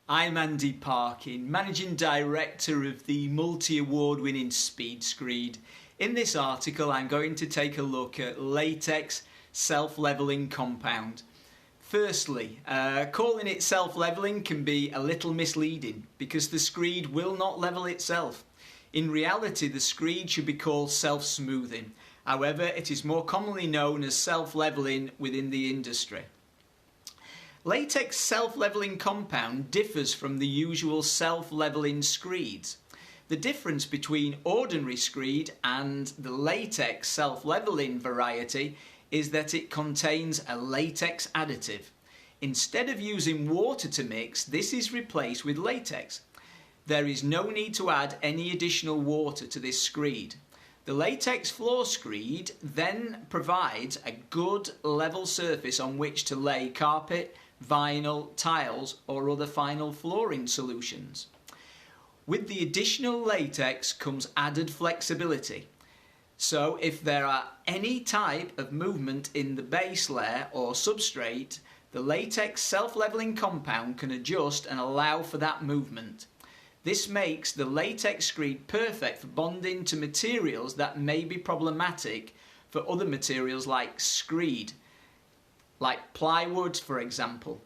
I'm Andy Parkin, Managing Director of the Multi-Award Winning Speed Screed. In this article I'm going to take a look at latex self-leveling compound. Firstly, calling it self-leveling can be a little misleading because the screed will not level itself. In reality, the screed should be called self-smoothing. However, it is more commonly known as self-leveling within the industry. Latex self-leveling compound differs from the usual self-leveling screeds. The difference between ordinary screed and the latex self-leveling variety is that it contains a latex additive. Instead of using water to mix, this is replaced with latex. There is no need to add any additional water to this screed. The latex floor screed then provides a good level surface on which to lay carpet, vinyl, tiles or other final flooring solutions. With the additional latex comes added flexibility. So if there are any type of movement in the base layer or substrate, the latex self-leveling compound can adjust and allow for that movement. This makes the latex screed perfect for bonding to materials that may be problematic for other materials like screed, like plywood for example.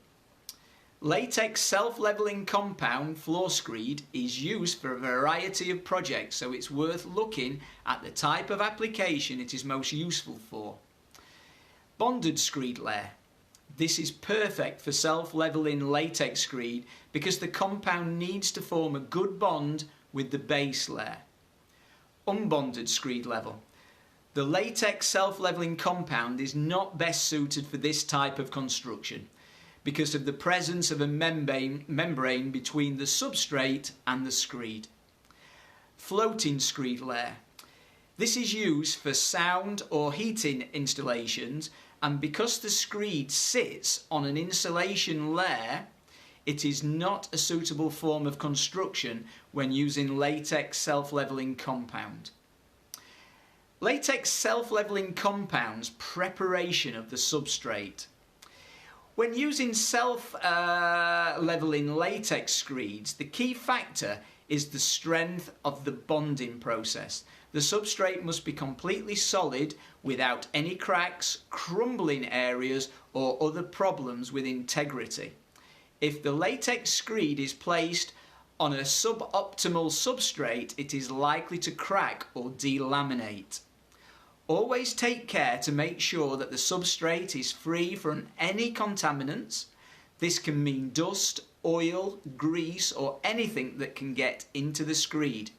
Latex self-leveling compound floor screed is used for a variety of projects, so it's worth looking at the type of application it is most useful for. Bonded screed layer. This is perfect for self-leveling latex screed because the compound needs to form a good bond with the base layer. Unbonded screed level. The latex self-leveling compound is not best suited for this type of construction because of the presence of a membrane between the substrate and the screed. Floating screed layer. This is used for sound or heating installations, and because the screed sits on an insulation layer, it is not a suitable form of construction when using latex self-leveling compound. Latex self-leveling compounds preparation of the substrate. When using self-leveling latex screeds, the key factor is the strength of the bonding process. The substrate must be completely solid without any cracks, crumbling areas or other problems with integrity. If the latex screed is placed on a suboptimal substrate, it is likely to crack or delaminate. Always take care to make sure that the substrate is free from any contaminants. This can mean dust, oil, grease or anything that can get into the screed.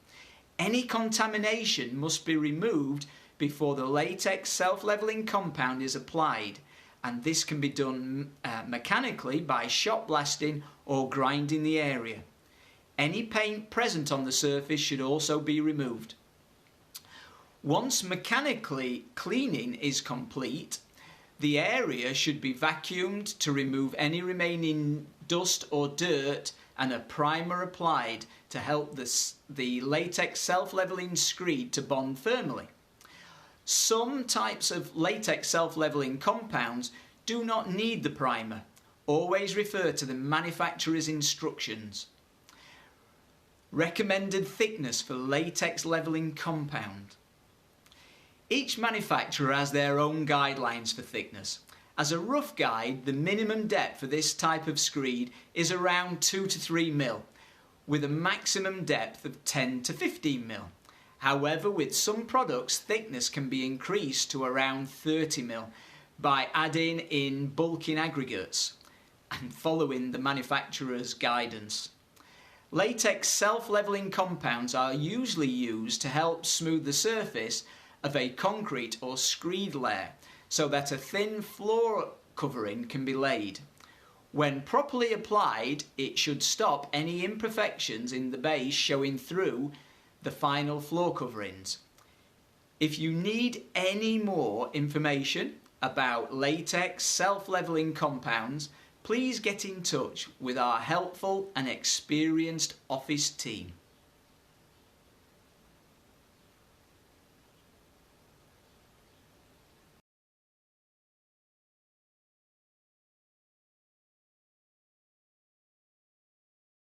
Any contamination must be removed before the latex self-leveling compound is applied, and this can be done mechanically by shot blasting or grinding the area. Any paint present on the surface should also be removed. Once mechanically cleaning is complete, the area should be vacuumed to remove any remaining dust or dirt and a primer applied to help the latex self-leveling screed to bond firmly. Some types of latex self-leveling compounds do not need the primer. Always refer to the manufacturer's instructions. Recommended thickness for latex leveling compound. Each manufacturer has their own guidelines for thickness. As a rough guide, the minimum depth for this type of screed is around 2 to 3 mil, with a maximum depth of 10 to 15 mil. However, with some products, thickness can be increased to around 30 mil by adding in bulking aggregates and following the manufacturer's guidance. Latex self-leveling compounds are usually used to help smooth the surface of a concrete or screed layer so that a thin floor covering can be laid. When properly applied, it should stop any imperfections in the base showing through the final floor coverings. If you need any more information about latex self-leveling compounds, please get in touch with our helpful and experienced office team.